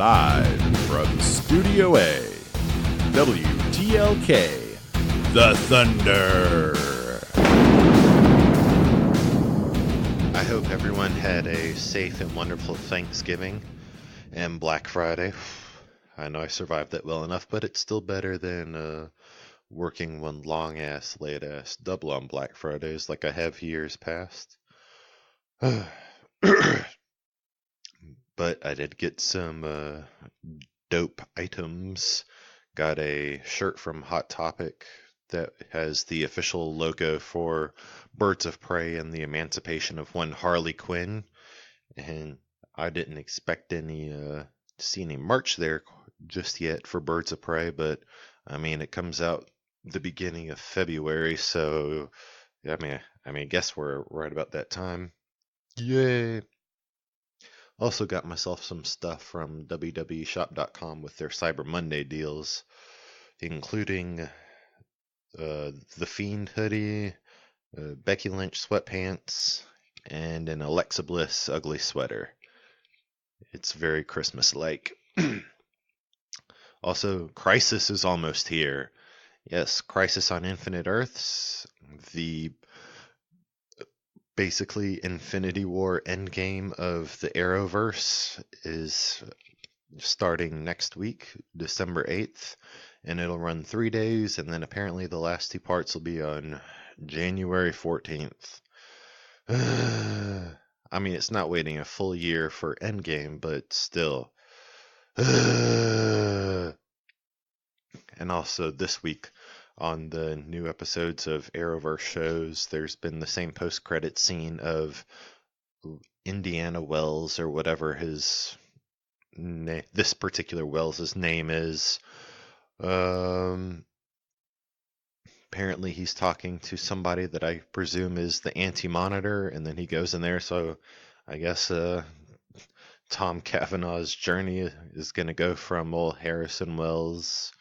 Live from Studio A, WTLK, The Thunder. I hope everyone had a safe and wonderful Thanksgiving and Black Friday. I know I survived that well enough, but it's still better than working one long-ass, late-ass double on Black Fridays like I have years past. But I did get some dope items. Got a shirt from Hot Topic that has the official logo for Birds of Prey and the emancipation of one Harley Quinn. And I didn't expect to see any merch there just yet for Birds of Prey, but I mean, it comes out the beginning of February, so I guess we're right about that time. Yay! Also got myself some stuff from www.shop.com with their Cyber Monday deals, including the Fiend hoodie, Becky Lynch sweatpants, and an Alexa Bliss ugly sweater. It's very Christmas-like. Also, Crisis is almost here. Yes, Crisis on Infinite Earths, the basically Infinity War endgame of the Arrowverse, is starting next week, December 8th, and it'll run 3 days, and then apparently the last two parts will be on January 14th. I mean, it's not waiting a full year for Endgame, but still. And also this week on the new episodes of Arrowverse shows, there's been the same post-credit scene of Indiana Wells, or whatever this particular Wells' name is. Apparently he's talking to somebody that I presume is the Anti-Monitor, and then he goes in there, so I guess Tom Cavanaugh's journey is going to go from old Harrison Wells,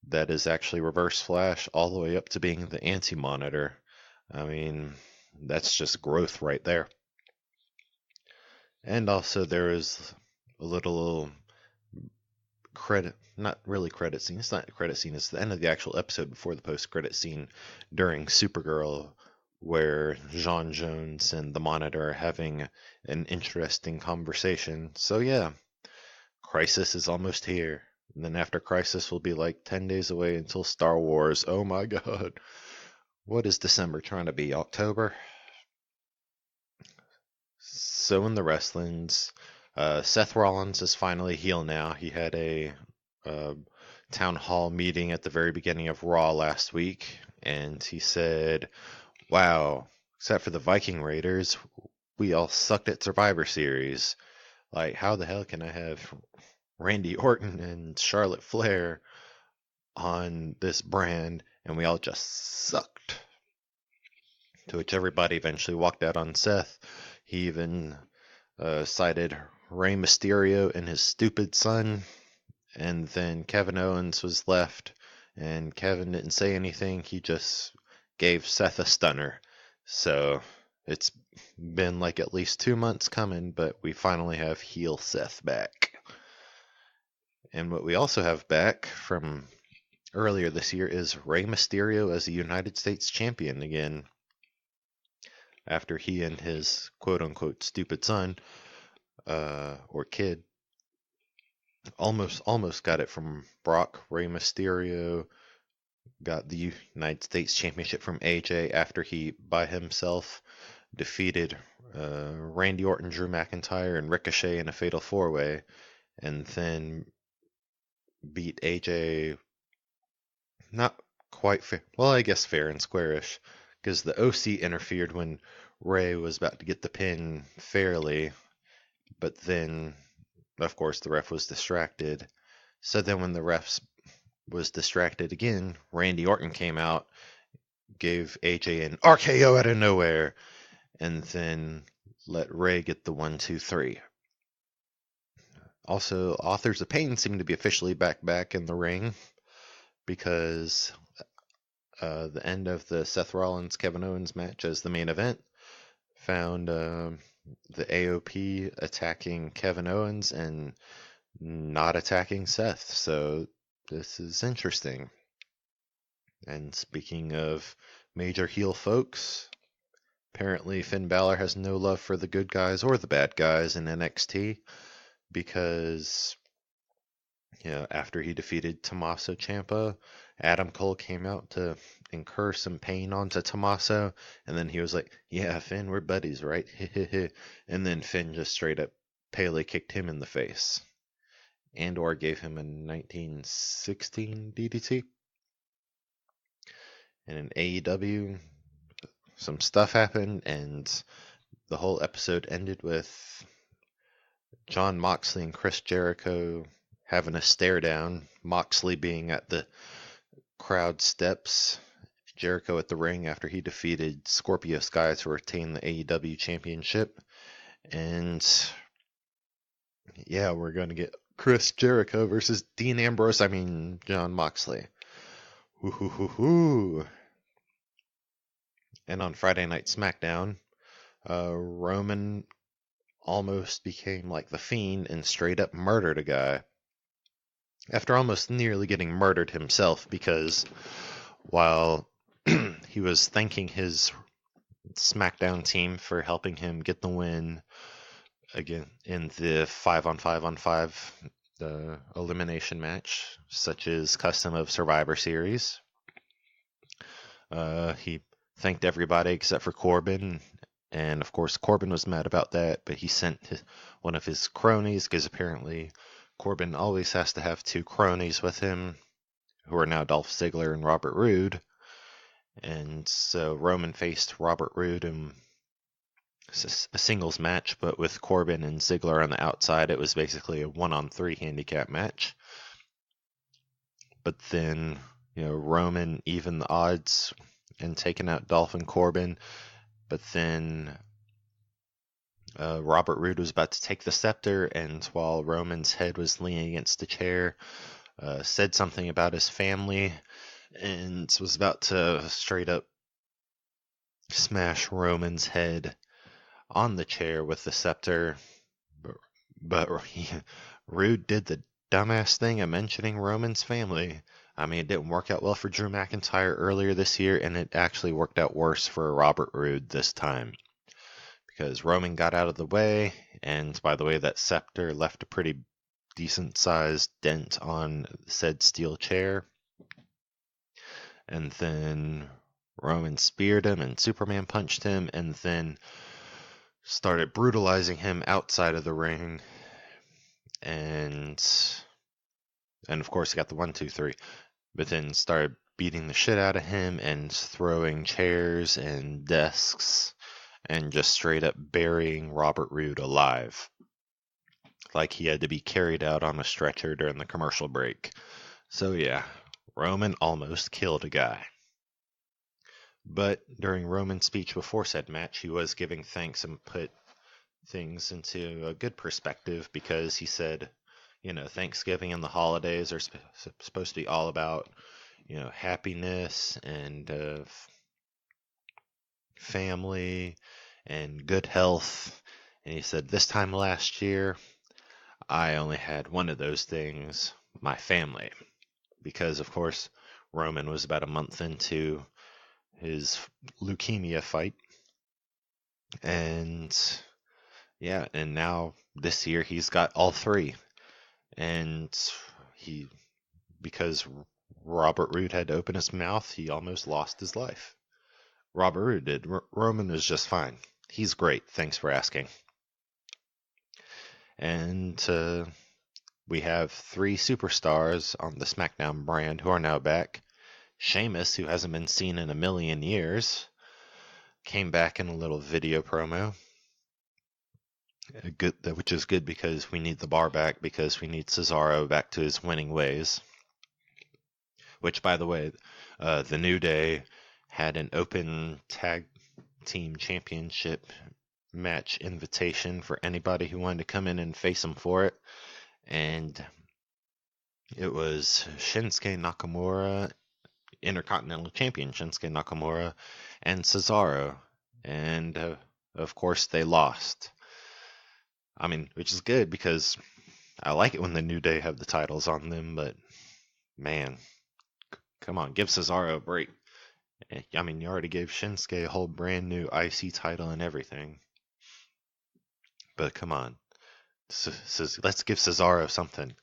that is actually Reverse Flash, all the way up to being the Anti-Monitor. I mean, that's just growth right there. And also there is a little credit, not really credit scene, it's not a credit scene, it's the end of the actual episode before the post-credit scene during Supergirl, where J'onn J'onzz and the Monitor are having an interesting conversation. So yeah, Crisis is almost here. And then after Crisis will be like 10 days away until Star Wars. Oh my god. What is December trying to be? October? So in the wrestlings, Seth Rollins is finally heel now. He had a town hall meeting at the very beginning of Raw last week, and he said, wow, except for the Viking Raiders, we all sucked at Survivor Series. Like, how the hell can I have Randy Orton and Charlotte Flair on this brand and we all just sucked? To which everybody eventually walked out on Seth. He even cited Rey Mysterio and his stupid son, and then Kevin Owens was left, and Kevin didn't say anything. He just gave Seth a stunner. So it's been like at least 2 months coming, but we finally have heel Seth back. And what we also have back from earlier this year is Rey Mysterio as the United States champion again, after he and his quote-unquote stupid son, or kid, almost got it from Brock. Rey Mysterio got the United States Championship from AJ after he, by himself, defeated Randy Orton, Drew McIntyre, and Ricochet in a fatal four-way, and then beat AJ not quite fair. Well, I guess fair and squarish, because the OC interfered when Rey was about to get the pin fairly, but then, of course, the ref was distracted. So then when the ref was distracted again, Randy Orton came out, gave AJ an RKO out of nowhere, and then let Rey get the 1-2-3. Also, Authors of Pain seem to be officially back in the ring, because the end of the Seth Rollins Kevin Owens match as the main event found the AOP attacking Kevin Owens and not attacking Seth. So this is interesting. And speaking of major heel folks, apparently Finn Balor has no love for the good guys or the bad guys in NXT because, after he defeated Tommaso Ciampa, Adam Cole came out to incur some pain onto Tommaso, and then he was like, "Yeah, Finn, we're buddies, right?" And then Finn just straight up Pele kicked him in the face, and/or gave him a 1916 DDT. And in AEW, some stuff happened, and the whole episode ended with Jon Moxley and Chris Jericho having a stare down. Moxley being at the crowd steps, Jericho at the ring after he defeated Scorpio Sky to retain the AEW championship. And yeah, we're going to get Chris Jericho versus Jon Moxley. Woo-hoo-hoo-hoo. And on Friday Night SmackDown, Roman almost became like the Fiend and straight up murdered a guy. After almost nearly getting murdered himself, because while he was thanking his SmackDown team for helping him get the win again in the 5-on-5-on-5 elimination match, such as Custom of Survivor Series, he thanked everybody except for Corbin. And of course, Corbin was mad about that, but he sent one of his cronies, because apparently Corbin always has to have two cronies with him, who are now Dolph Ziggler and Robert Roode. And so Roman faced Robert Roode in a singles match, but with Corbin and Ziggler on the outside, it was basically a 1-on-3 handicap match. But then, Roman evened the odds and taken out Dolph and Corbin. But then Robert Roode was about to take the scepter, and while Roman's head was leaning against a chair, said something about his family, and was about to straight up smash Roman's head on the chair with the scepter. But Roode did the dumbass thing of mentioning Roman's family. I mean, it didn't work out well for Drew McIntyre earlier this year, and it actually worked out worse for Robert Roode this time, because Roman got out of the way, and by the way, that scepter left a pretty decent-sized dent on said steel chair. And then Roman speared him, and Superman punched him, and then started brutalizing him outside of the ring. And of course, he got the 1-2-3, but then started beating the shit out of him and throwing chairs and desks and just straight up burying Robert Roode alive, like he had to be carried out on a stretcher during the commercial break. So yeah, Roman almost killed a guy. But during Roman's speech before said match, he was giving thanks and put things into a good perspective, because he said, Thanksgiving and the holidays are supposed to be all about, happiness and family and good health. And he said, this time last year, I only had one of those things, my family. Because, of course, Roman was about a month into his leukemia fight. And yeah, and now this year he's got all three. And because Robert Roode had to open his mouth, he almost lost his life. Robert Roode did. Roman is just fine. He's great. Thanks for asking. And we have three superstars on the SmackDown brand who are now back. Sheamus, who hasn't been seen in a million years, came back in a little video promo. Which is good, because we need the bar back, because we need Cesaro back to his winning ways. Which, by the way, the New Day had an open tag team championship match invitation for anybody who wanted to come in and face them for it. And it was Shinsuke Nakamura, Intercontinental Champion Shinsuke Nakamura, and Cesaro. And of course, they lost. I mean, which is good, because I like it when the New Day have the titles on them, but man, come on, give Cesaro a break. I mean, you already gave Shinsuke a whole brand new IC title and everything, but come on, let's give Cesaro something.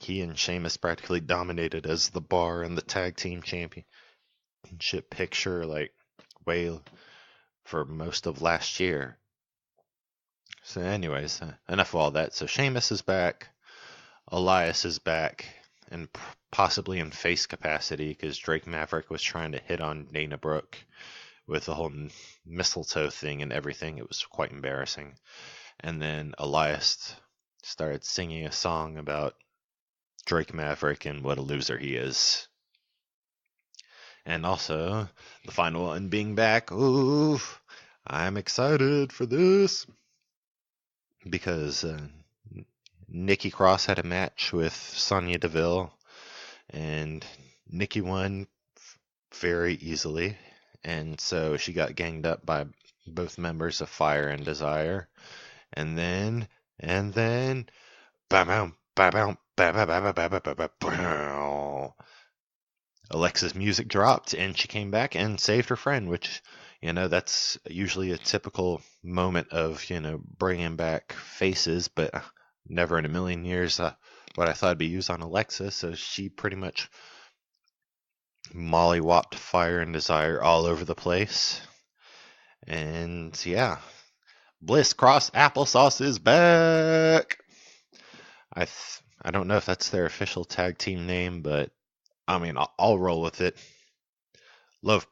He and Sheamus practically dominated as the bar and the tag team championship picture, like, way for most of last year. So, anyways, enough of all that. So, Sheamus is back, Elias is back, and possibly in face capacity because Drake Maverick was trying to hit on Dana Brooke with the whole mistletoe thing and everything. It was quite embarrassing. And then Elias started singing a song about Drake Maverick and what a loser he is. And also, the final one being back. Ooh, I'm excited for this. Because Nikki Cross had a match with Sonya Deville. And Nikki won very easily. And so she got ganged up by both members of Fire and Desire. And then, bam, bam, bam. Alexa's music dropped and she came back and saved her friend, which, that's usually a typical moment of, bringing back faces, but never in a million years what I thought would be used on Alexa. So she pretty much mollywopped Fire and Desire all over the place. And yeah, Bliss Cross Applesauce is back. I don't know if that's their official tag team name, but I mean, I'll roll with it. Love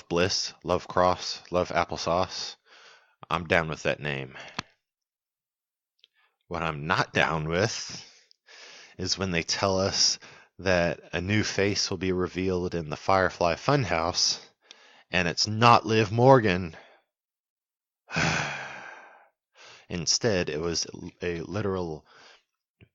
Bliss, love Cross, love Applesauce. I'm down with that name. What I'm not down with is when they tell us that a new face will be revealed in the Firefly Funhouse, and it's not Liv Morgan. Instead, it was a literal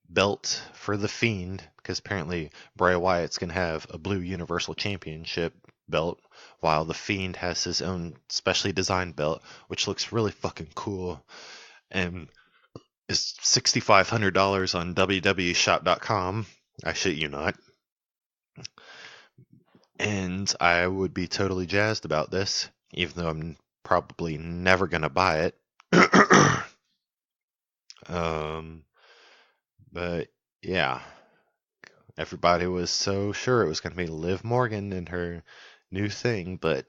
belt for the Fiend, because apparently Bray Wyatt's going to have a blue Universal Championship belt, while the Fiend has his own specially designed belt, which looks really fucking cool, and is $6,500 on www.shop.com. I shit you not. And I would be totally jazzed about this, even though I'm probably never going to buy it. But yeah, everybody was so sure it was going to be Liv Morgan and her new thing, but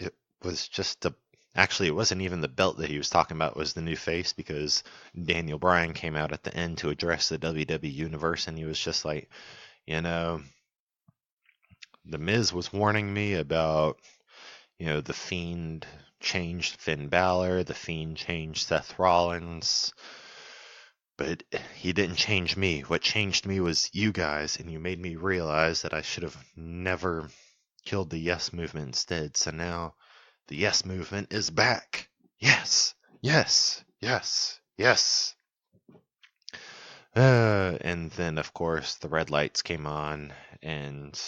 it was just actually, it wasn't even the belt that he was talking about was the new face, because Daniel Bryan came out at the end to address the WWE Universe, and he was just like, The Miz was warning me about, the Fiend changed Finn Balor, the Fiend changed Seth Rollins, but he didn't change me. What changed me was you guys, and you made me realize that I should have never killed the Yes Movement instead. So now the Yes Movement is back. Yes, yes, yes, yes. And then, of course, the red lights came on, and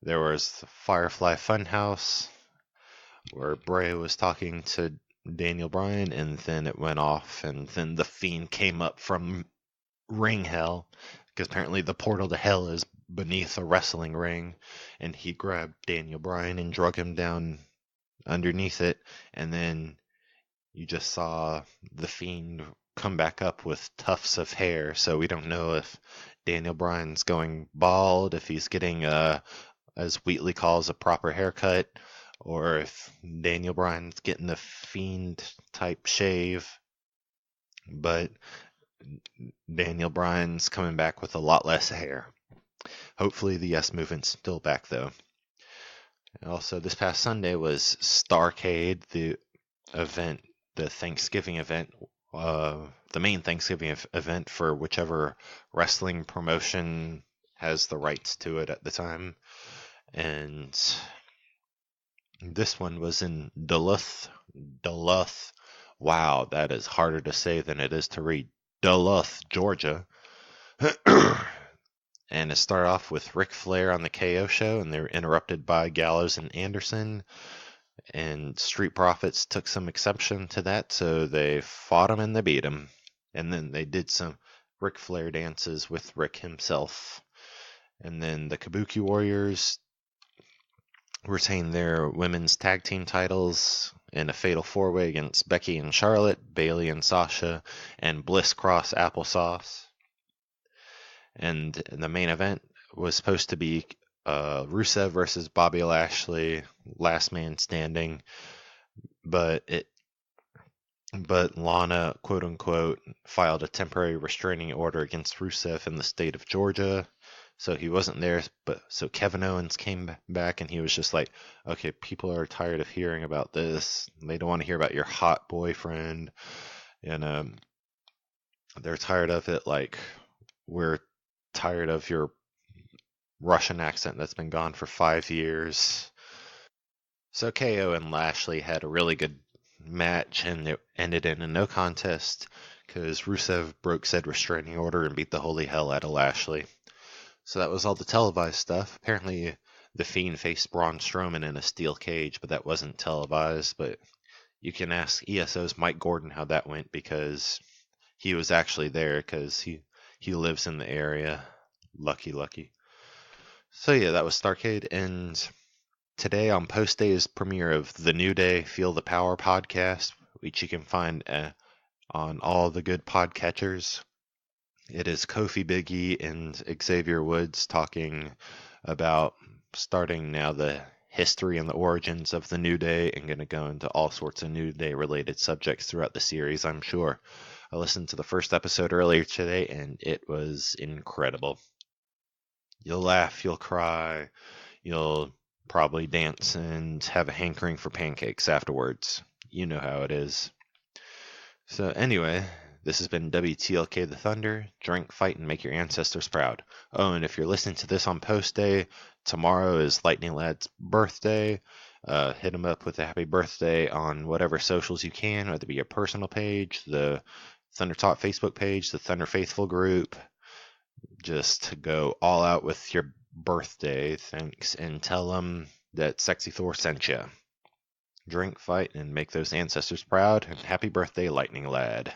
there was the Firefly Funhouse, where Bray was talking to Daniel Bryan, and then it went off, and then the Fiend came up from ring hell, because apparently the portal to hell is beneath a wrestling ring, and he grabbed Daniel Bryan and drug him down underneath it, and then you just saw the Fiend come back up with tufts of hair, so we don't know if Daniel Bryan's going bald, if he's getting as Wheatley calls, a proper haircut, or if Daniel Bryan's getting the Fiend type shave. But Daniel Bryan's coming back with a lot less hair. Hopefully the Yes Movement's still back, though. Also, this past Sunday was Starrcade, the event, the Thanksgiving event, the main Thanksgiving event for whichever wrestling promotion has the rights to it at the time. And this one was in Duluth. Wow, that is harder to say than it is to read. Duluth, Georgia. And it started off with Ric Flair on the KO show, and they were interrupted by Gallows and Anderson. And Street Profits took some exception to that, so they fought him and they beat him. And then they did some Ric Flair dances with Rick himself. And then the Kabuki Warriors retained their women's tag team titles in a fatal four-way against Becky and Charlotte, Bayley and Sasha, and Bliss Cross Applesauce. And the main event was supposed to be Rusev versus Bobby Lashley, last man standing, but Lana, quote unquote, filed a temporary restraining order against Rusev in the state of Georgia. So he wasn't there, but so Kevin Owens came back and he was just like, okay, people are tired of hearing about this. They don't want to hear about your hot boyfriend. And they're tired of it. Like, we're tired of your Russian accent that's been gone for 5 years. So KO and Lashley had a really good match, and it ended in a no contest because Rusev broke said restraining order and beat the holy hell out of Lashley. So that was all the televised stuff. Apparently, the Fiend faced Braun Strowman in a steel cage, but that wasn't televised. But you can ask ESO's Mike Gordon how that went because he was actually there because he lives in the area. Lucky. So yeah, that was Starcade, and today on Post Day is premiere of The New Day Feel the Power podcast, which you can find on all the good podcatchers. It is Kofi Biggie and Xavier Woods talking about starting now the history and the origins of the New Day, and going to go into all sorts of New Day related subjects throughout the series, I'm sure. I listened to the first episode earlier today and it was incredible. You'll laugh, you'll cry, you'll probably dance and have a hankering for pancakes afterwards. You know how it is. So anyway, this has been WTLK The Thunder. Drink, fight, and make your ancestors proud. Oh, and if you're listening to this on post day, tomorrow is Lightning Lad's birthday. Hit him up with a happy birthday on whatever socials you can, whether it be your personal page, the Thunder Talk Facebook page, the Thunder Faithful group. Just go all out with your birthday, thanks, and tell them that Sexy Thor sent you. Drink, fight, and make those ancestors proud, and happy birthday, Lightning Lad.